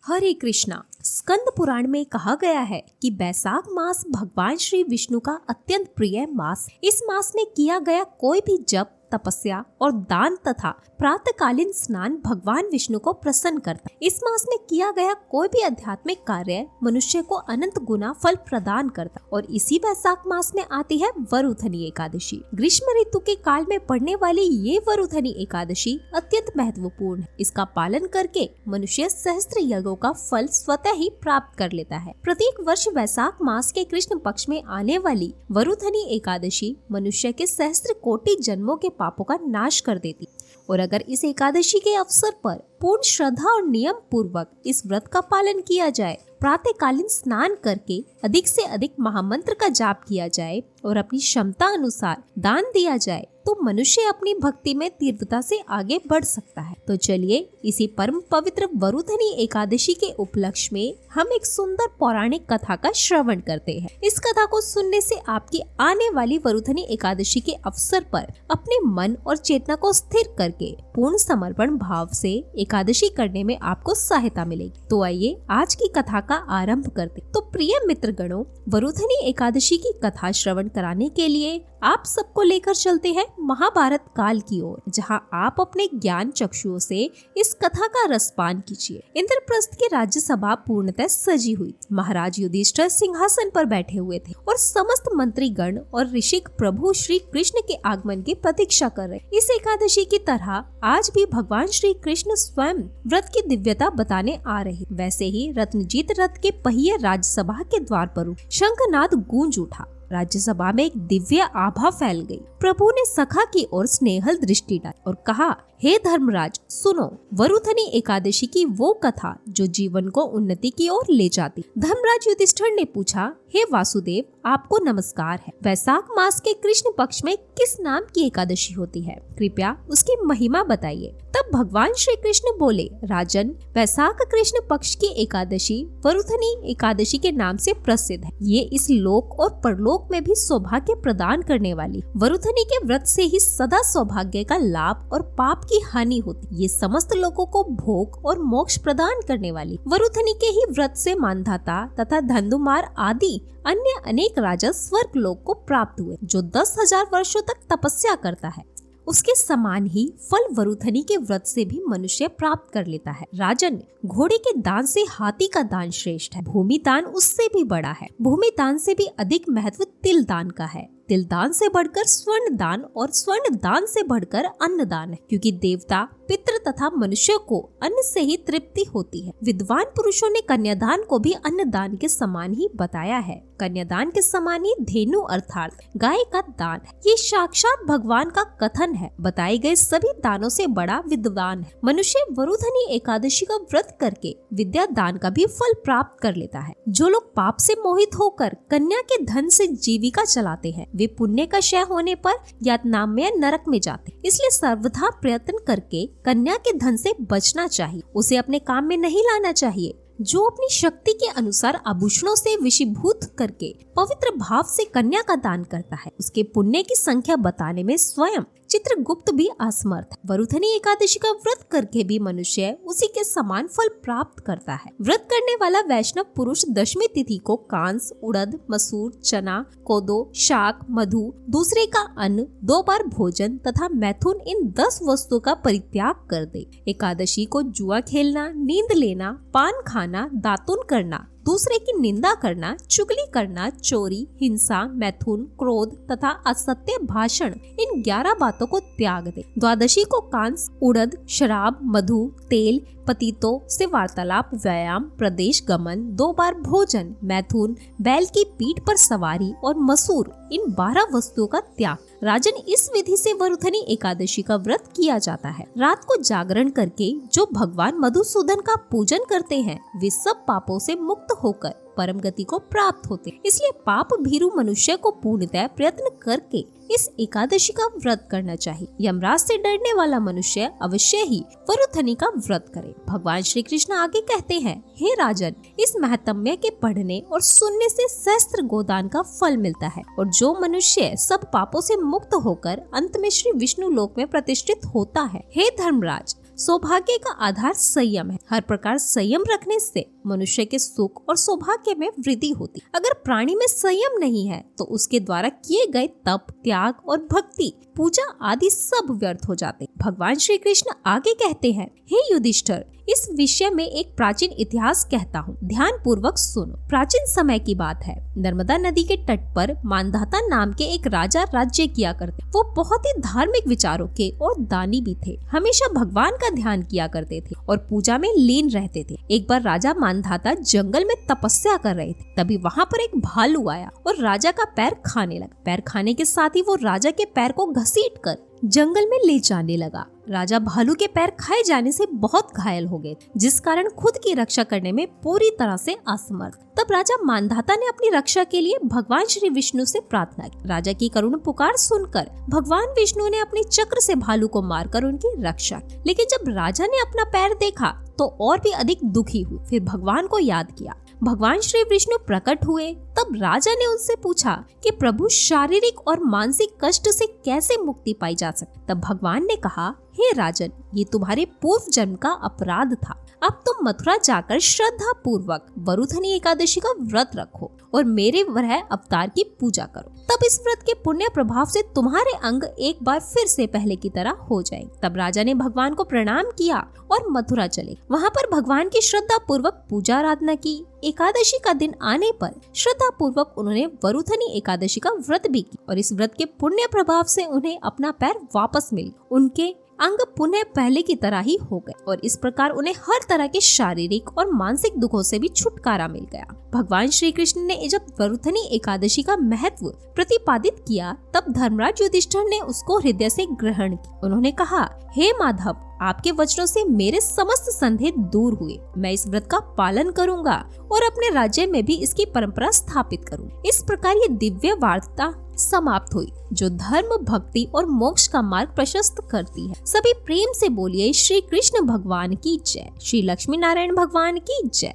हरे कृष्णा। स्कंद पुराण में कहा गया है कि वैशाख मास भगवान श्री विष्णु का अत्यंत प्रिय मास। इस मास में किया गया कोई भी जप, तपस्या और दान तथा प्रातःकालीन स्नान भगवान विष्णु को प्रसन्न करता है। इस मास में किया गया कोई भी आध्यात्मिक कार्य मनुष्य को अनंत गुना फल प्रदान करता है। और इसी वैशाख मास में आती है वरुधनी एकादशी। ग्रीष्म ऋतु के काल में पड़ने वाली ये वरुधनी एकादशी अत्यंत महत्वपूर्ण है। इसका पालन करके मनुष्य सहस्त्र यज्ञों का फल स्वतः ही प्राप्त कर लेता है। प्रत्येक वर्ष वैशाख मास के कृष्ण पक्ष में आने वाली वरुधनी एकादशी मनुष्य के सहस्त्र कोटि जन्मों के पापों का नाश कर देती। और अगर इस एकादशी के अवसर पर पूर्ण श्रद्धा और नियम पूर्वक इस व्रत का पालन किया जाए, प्रातःकालीन स्नान करके अधिक से अधिक महामंत्र का जाप किया जाए और अपनी क्षमता अनुसार दान दिया जाए तो मनुष्य अपनी भक्ति में तीव्रता से आगे बढ़ सकता है। तो चलिए इसी परम पवित्र वरुधनी एकादशी के उपलक्ष्य में हम एक सुंदर पौराणिक कथा का श्रवण करते हैं। इस कथा को सुनने से आपकी आने वाली वरुधनी एकादशी के अवसर पर अपने मन और चेतना को स्थिर करके पूर्ण समर्पण भाव से एकादशी करने में आपको सहायता मिलेगी। तो आइए आज की कथा का आरंभ करते। तो प्रिय मित्रगणों, वरुधनी एकादशी की कथा श्रवण कराने के लिए आप सबको लेकर चलते हैं महाभारत काल की ओर, जहां आप अपने ज्ञान चक्षुओं से इस कथा का रसपान कीजिए। इंद्रप्रस्थ की राज्यसभा पूर्णतः सजी हुई। महाराज युधिष्ठिर सिंहासन पर बैठे हुए थे और समस्त मंत्रीगण और ऋषिक प्रभु श्री कृष्ण के आगमन की प्रतीक्षा कर रहे। इस एकादशी की तरह आज भी भगवान श्री कृष्ण स्वयं व्रत की दिव्यता बताने आ रहे। वैसे ही रत्नजीत रथ के पहिए राज्यसभा के द्वार पर शंखनाद गूंज उठा। राज्यसभा में एक दिव्य आभा फैल गई। प्रभु ने सखा की ओर स्नेहल दृष्टि डाली और कहा, हे धर्मराज सुनो, वरुधनी एकादशी की वो कथा जो जीवन को उन्नति की ओर ले जाती। धर्मराज युधिष्ठिर ने पूछा, हे वासुदेव, आपको नमस्कार है। वैशाख मास के कृष्ण पक्ष में किस नाम की एकादशी होती है? कृपया उसकी महिमा बताइए। तब भगवान श्री कृष्ण बोले, राजन, वैशाख कृष्ण पक्ष की एकादशी वरुधनी एकादशी के नाम से प्रसिद्ध है। ये इस लोक और परलोक में भी सौभाग्य प्रदान करने वाली वरुधनी के व्रत से ही सदा सौभाग्य का लाभ और पाप की हानि होती। ये समस्त लोगों को भोग और मोक्ष प्रदान करने वाली वरुधनी के ही व्रत से मानधाता तथा धंधुमार आदि अन्य अनेक राजा स्वर्ग लोक को प्राप्त हुए। जो 10,000 वर्षों तक तपस्या करता है, उसके समान ही फल वरुधनी के व्रत से भी मनुष्य प्राप्त कर लेता है। राजन, घोड़े के दान से हाथी का दान श्रेष्ठ है। भूमि दान उससे भी बड़ा है। भूमि दान से भी अधिक महत्व तिल दान का है। तिल दान से बढ़कर स्वर्ण दान और स्वर्ण दान से बढ़कर अन्न दान है, क्योंकि देवता, पितृ तथा मनुष्य को अन्न से ही तृप्ति होती है। विद्वान पुरुषों ने कन्यादान को भी अन्न दान के समान ही बताया है। कन्यादान के समान ही धेनु अर्थात गाय का दान है। ये साक्षात भगवान का कथन है। बताए गए सभी दानों से बड़ा विद्वान है। मनुष्य वरुधनी एकादशी का व्रत करके विद्या दान का भी फल प्राप्त कर लेता है। जो लोग पाप से मोहित होकर कन्या के धन से जीविका चलाते हैं, वे पुण्य का क्षय होने पर यातनामय नरक में जाते। इसलिए सर्वथा प्रयत्न करके कन्या के धन से बचना चाहिए। उसे अपने काम में नहीं लाना चाहिए। जो अपनी शक्ति के अनुसार आभूषणों से विषीभूत करके पवित्र भाव से कन्या का दान करता है, उसके पुण्य की संख्या बताने में स्वयं चित्रगुप्त भी असमर्थ है। वरुधनी एकादशी का व्रत करके भी मनुष्य उसी के समान फल प्राप्त करता है। व्रत करने वाला वैष्णव पुरुष दशमी तिथि को कांस, उड़द, मसूर, चना, कोदो, शाक, मधु, दूसरे का अन्न, 2 बार भोजन तथा मैथुन, इन 10 वस्तुओं का परित्याग कर दे। एकादशी को जुआ खेलना, नींद लेना, पान खाना, दातुन करना, दूसरे की निंदा करना, चुगली करना, चोरी, हिंसा, मैथुन, क्रोध तथा असत्य भाषण, इन 11 बातों को त्याग दे। द्वादशी को कांस, उड़द, शराब, मधु, तेल, पतितों से वार्तालाप, व्यायाम, प्रदेश गमन, 2 बार भोजन, मैथुन, बैल की पीठ पर सवारी और मसूर, इन 12 वस्तुओं का त्याग। राजन, इस विधि से वरुधनी एकादशी का व्रत किया जाता है। रात को जागरण करके जो भगवान मधुसूदन का पूजन करते हैं, वे सब पापों से मुक्त होकर परम गति को प्राप्त होते हैं। इसलिए पाप भीरु मनुष्य को पूर्णतः प्रयत्न करके इस एकादशी का व्रत करना चाहिए। यमराज से डरने वाला मनुष्य अवश्य ही वरुधनी का व्रत करे। भगवान श्री कृष्ण आगे कहते हैं, हे राजन, इस महत्म्य के पढ़ने और सुनने से सहस्त्र गोदान का फल मिलता है और जो मनुष्य सब पापों से मुक्त होकर अंत में श्री विष्णु लोक में प्रतिष्ठित होता है। हे धर्मराज, सौभाग्य का आधार संयम है। हर प्रकार संयम रखने से मनुष्य के सुख और सौभाग्य में वृद्धि होती। अगर प्राणी में संयम नहीं है तो उसके द्वारा किए गए तप, त्याग और भक्ति, पूजा आदि सब व्यर्थ हो जाते। भगवान श्री कृष्ण आगे कहते हैं, हे युधिष्ठिर, इस विषय में एक प्राचीन इतिहास कहता हूँ, ध्यान पूर्वक सुनो। प्राचीन समय की बात है। नर्मदा नदी के तट पर मानधाता नाम के एक राजा राज्य किया करते। वो बहुत ही धार्मिक विचारों के और दानी भी थे। हमेशा भगवान का ध्यान किया करते थे और पूजा में लीन रहते थे। एक बार राजा मानधाता जंगल में तपस्या कर रहे थे। तभी वहाँ पर एक भालू आया और राजा का पैर खाने लगा। पैर खाने के साथ ही वो राजा के पैर को घसीट कर जंगल में ले जाने लगा। राजा भालू के पैर खाए जाने से बहुत घायल हो गए, जिस कारण खुद की रक्षा करने में पूरी तरह से असमर्थ। तब राजा मानधाता ने अपनी रक्षा के लिए भगवान श्री विष्णु से प्रार्थना की। राजा की करुण पुकार सुनकर भगवान विष्णु ने अपने चक्र से भालू को मारकर उनकी रक्षा की। लेकिन जब राजा ने अपना पैर देखा तो और भी अधिक दुखी हुए। फिर भगवान को याद किया। भगवान श्री विष्णु प्रकट हुए। तब राजा ने उनसे पूछा कि प्रभु, शारीरिक और मानसिक कष्ट से कैसे मुक्ति पाई जा सकती। तब भगवान ने कहा, हे राजन, ये तुम्हारे पूर्व जन्म का अपराध था। अब तुम मथुरा जाकर श्रद्धा पूर्वक वरुधनी एकादशी का व्रत रखो और मेरे वह अवतार की पूजा करो। तब इस व्रत के पुण्य प्रभाव से तुम्हारे अंग एक बार फिर से पहले की तरह हो जाए। तब राजा ने भगवान को प्रणाम किया और मथुरा चले। वहाँ पर भगवान की श्रद्धा पूर्वक पूजा आराधना की। एकादशी का दिन आने पर श्रद्धा पूर्वक उन्होंने वरुधनी एकादशी का व्रत भी किया और इस व्रत के पुण्य प्रभाव से उन्हें अपना पैर वापस मिल, उनके अंग पुनः पहले की तरह ही हो गए और इस प्रकार उन्हें हर तरह के शारीरिक और मानसिक दुखों से भी छुटकारा मिल गया। भगवान श्री कृष्ण ने जब वरुधनी एकादशी का महत्व प्रतिपादित किया तब धर्मराज युधिष्ठिर ने उसको हृदय से ग्रहण किया। उन्होंने कहा, हे माधव, आपके वचनों से मेरे समस्त संदेह दूर हुए। मैं इस व्रत का पालन करूंगा और अपने राज्य में भी इसकी परंपरा स्थापित करूंगा। इस प्रकार ये दिव्य वार्ता समाप्त हुई जो धर्म, भक्ति और मोक्ष का मार्ग प्रशस्त करती है। सभी प्रेम से बोलिए, श्री कृष्ण भगवान की जय, श्री लक्ष्मी नारायण भगवान की जय।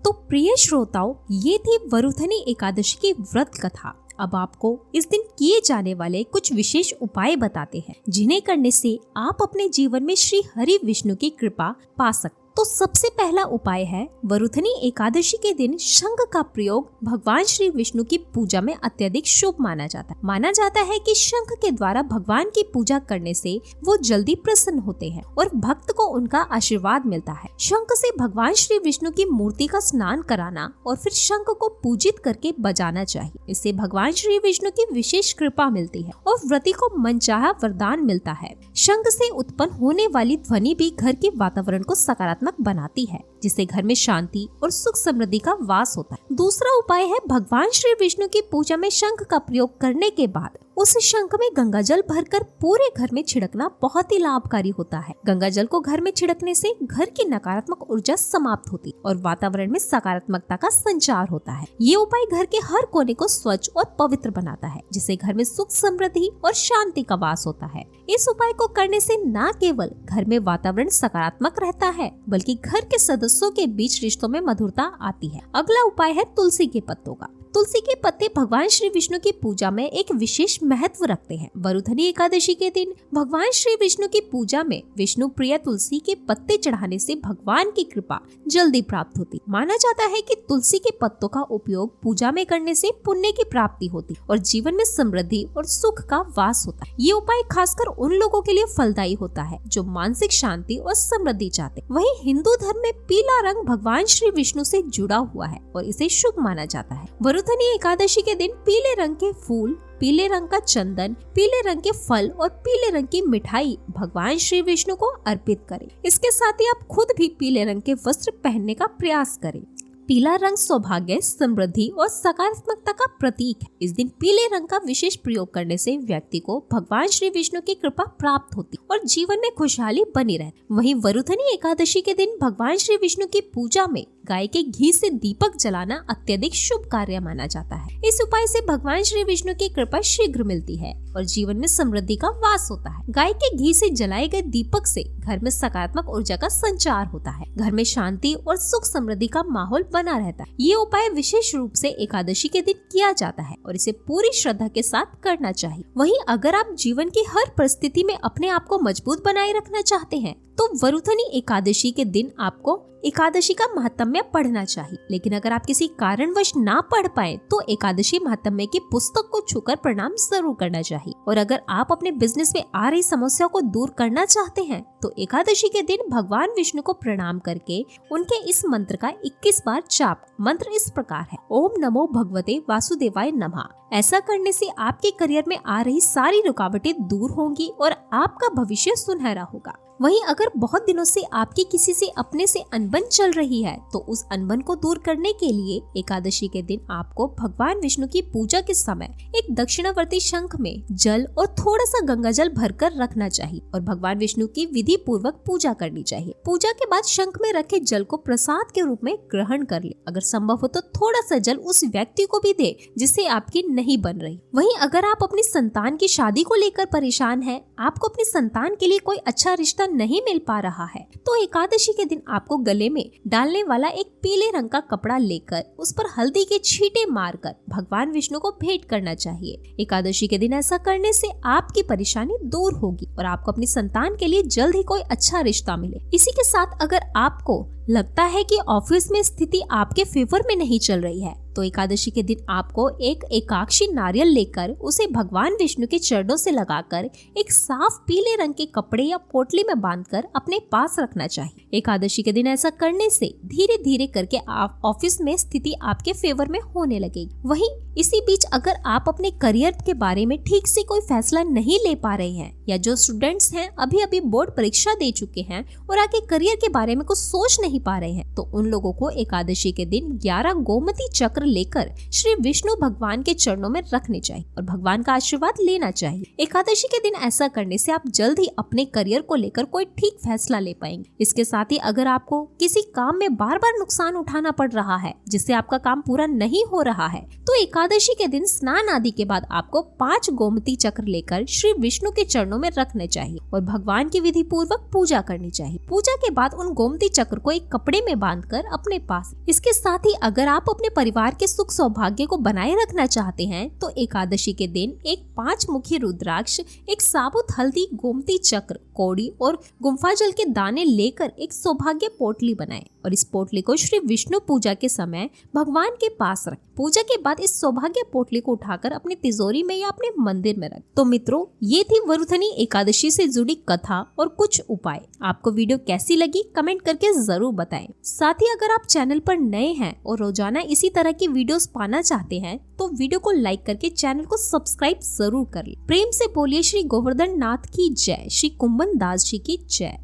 तो प्रिय श्रोताओं, ये थी वरुधनी एकादशी की व्रत कथा। अब आपको इस दिन किए जाने वाले कुछ विशेष उपाय बताते हैं जिन्हें करने से आप अपने जीवन में श्री हरि विष्णु की कृपा पा सकते। तो सबसे पहला उपाय है, वरुधनी एकादशी के दिन शंख का प्रयोग भगवान श्री विष्णु की पूजा में अत्यधिक शुभ माना जाता है। माना जाता है कि शंख के द्वारा भगवान की पूजा करने से वो जल्दी प्रसन्न होते हैं और भक्त को उनका आशीर्वाद मिलता है। शंख से भगवान श्री विष्णु की मूर्ति का स्नान कराना और फिर शंख को पूजित करके बजाना चाहिए। इससे भगवान श्री विष्णु की विशेष कृपा मिलती है और व्रती को मनचाहा वरदान मिलता है। शंख से उत्पन्न होने वाली ध्वनि भी घर के वातावरण को सकारात्मक बनाती है, जिससे घर में शांति और सुख समृद्धि का वास होता है। दूसरा उपाय है, भगवान श्री विष्णु की पूजा में शंख का प्रयोग करने के बाद उस शंख में गंगा जल भरकर पूरे घर में छिड़कना बहुत ही लाभकारी होता है। गंगा जल को घर में छिड़कने से घर की नकारात्मक ऊर्जा समाप्त होती और वातावरण में सकारात्मकता का संचार होता है। ये उपाय घर के हर कोने को स्वच्छ और पवित्र बनाता है, जिससे घर में सुख, समृद्धि और शांति का वास होता है। इस उपाय को करने से न केवल घर में वातावरण सकारात्मक रहता है, बल्कि घर के सदस्यों के बीच रिश्तों में मधुरता आती है। अगला उपाय है तुलसी के पत्तों का। तुलसी के पत्ते भगवान श्री विष्णु की पूजा में एक विशेष महत्व रखते हैं। वरुधनी एकादशी के दिन भगवान श्री विष्णु की पूजा में विष्णु प्रिय तुलसी के पत्ते चढ़ाने से भगवान की कृपा जल्दी प्राप्त होती। माना जाता है कि तुलसी के पत्तों का उपयोग पूजा में करने से पुण्य की प्राप्ति होती और जीवन में समृद्धि और सुख का वास होता है। ये उपाय खासकर उन लोगों के लिए फलदायी होता है जो मानसिक शांति और समृद्धि चाहते। वहीं हिंदू धर्म में पीला रंग भगवान श्री विष्णु से जुड़ा हुआ है और इसे शुभ माना जाता है। वरुधनी एकादशी के दिन पीले रंग के फूल, पीले रंग का चंदन, पीले रंग के फल और पीले रंग की मिठाई भगवान श्री विष्णु को अर्पित करें। इसके साथ ही आप खुद भी पीले रंग के वस्त्र पहनने का प्रयास करें। पीला रंग सौभाग्य, समृद्धि और सकारात्मकता का प्रतीक है। इस दिन पीले रंग का विशेष प्रयोग करने से व्यक्ति को भगवान श्री विष्णु की कृपा प्राप्त होती और जीवन में खुशहाली बनी रहती। वहीं वरुधनी एकादशी के दिन भगवान श्री विष्णु की पूजा में गाय के घी से दीपक जलाना अत्यधिक शुभ कार्य माना जाता है। इस उपाय से भगवान श्री विष्णु की कृपा शीघ्र मिलती है और जीवन में समृद्धि का वास होता है। गाय के घी से जलाए गए दीपक से घर में सकारात्मक ऊर्जा का संचार होता है। घर में शांति और सुख समृद्धि का माहौल बना रहता है। ये उपाय विशेष रूप से एकादशी के दिन किया जाता है और इसे पूरी श्रद्धा के साथ करना चाहिए। वहीं अगर आप जीवन की हर परिस्थिति में अपने आप को मजबूत बनाए रखना चाहते हैं तो वरुथनी एकादशी के दिन आपको एकादशी का महात्म्य पढ़ना चाहिए। लेकिन अगर आप किसी कारणवश ना पढ़ पाए तो एकादशी महात्म्य की पुस्तक को छूकर प्रणाम जरूर करना चाहिए। और अगर आप अपने बिजनेस में आ रही समस्या को दूर करना चाहते हैं तो एकादशी के दिन भगवान विष्णु को प्रणाम करके उनके इस मंत्र का 21 बार जाप। मंत्र इस प्रकार है, ओम नमो भगवते वासुदेवाय नमः। ऐसा करने से आपके करियर में आ रही सारी रुकावटें दूर होंगी और आपका भविष्य सुनहरा होगा। वहीं अगर बहुत दिनों से आपकी किसी से अपने से अनबन चल रही है तो उस अनबन को दूर करने के लिए एकादशी के दिन आपको भगवान विष्णु की पूजा के समय एक दक्षिणावर्ती शंख में जल और थोड़ा सा गंगा जल भरकर रखना चाहिए और भगवान विष्णु की विधि पूर्वक पूजा करनी चाहिए। पूजा के बाद शंख में रखे जल को प्रसाद के रूप में ग्रहण कर ले। अगर संभव हो तो थोड़ा सा जल उस व्यक्ति को भी दे जिससे आपकी नहीं बन रही। वहीं अगर आप अपनी संतान की शादी को लेकर परेशान हैं, आपको अपनी संतान के लिए कोई अच्छा रिश्ता नहीं मिल पा रहा है, तो एकादशी के दिन आपको गले में डालने वाला एक पीले रंग का कपड़ा लेकर उस पर हल्दी के छींटे मारकर भगवान विष्णु को भेंट करना चाहिए। एकादशी के दिन ऐसा करने से आपकी परेशानी दूर होगी और आपको अपनी संतान के लिए जल्द ही कोई अच्छा रिश्ता मिले। इसी के साथ अगर आपको लगता है कि ऑफिस में स्थिति आपके फेवर में नहीं चल रही है तो एकादशी के दिन आपको एक एकाक्षी नारियल लेकर उसे भगवान विष्णु के चरणों से लगाकर एक साफ पीले रंग के कपड़े या पोटली में बांधकर अपने पास रखना चाहिए। एकादशी के दिन ऐसा करने से धीरे धीरे करके आप ऑफिस में स्थिति आपके फेवर में होने लगेगी। वहीं इसी बीच अगर आप अपने करियर के बारे में ठीक से कोई फैसला नहीं ले पा रहे हैं या जो स्टूडेंट्स हैं अभी बोर्ड परीक्षा दे चुके हैं और आगे करियर के बारे में कुछ सोच नहीं पा रहे हैं तो उन लोगों को एकादशी के दिन 11 गोमती चक्र लेकर श्री विष्णु भगवान के चरणों में रखने चाहिए और भगवान का आशीर्वाद लेना चाहिए। एकादशी के दिन ऐसा करने से आप जल्द ही अपने करियर को लेकर कोई ठीक फैसला ले पाएंगे। इसके साथ ही अगर आपको किसी काम में बार बार नुकसान उठाना पड़ रहा है जिससे आपका काम पूरा नहीं हो रहा है तो एकादशी के दिन स्नान आदि के बाद आपको 5 गोमती चक्र लेकर श्री विष्णु के चरणों में रखने चाहिए और भगवान की विधि पूर्वक पूजा करनी चाहिए। पूजा के बाद उन गोमती चक्र को एक कपड़े में बांधकर अपने पास। इसके साथ ही अगर आप अपने परिवार के सुख सौभाग्य को बनाए रखना चाहते हैं तो एकादशी के दिन एक 5 मुखी रुद्राक्ष, एक साबुत हल्दी, गोमती चक्र, कौड़ी और गुम्फा जल के दाने लेकर एक सौभाग्य पोटली बनाएं और इस पोटली को श्री विष्णु पूजा के समय भगवान के पास रखें। पूजा के बाद इस सौभाग्य पोटली को उठाकर अपनी तिजोरी में या अपने मंदिर में रख। तो मित्रों, ये थी वरुथनी एकादशी से जुड़ी कथा और कुछ उपाय। आपको वीडियो कैसी लगी कमेंट करके जरूर बताएं। साथ ही अगर आप चैनल पर नए हैं और रोजाना इसी तरह की वीडियोस पाना चाहते हैं तो वीडियो को लाइक करके चैनल को सब्सक्राइब जरूर कर लें। प्रेम से बोलिए श्री गोवर्धन नाथ की जय, श्री कुंभन दास जी की जय।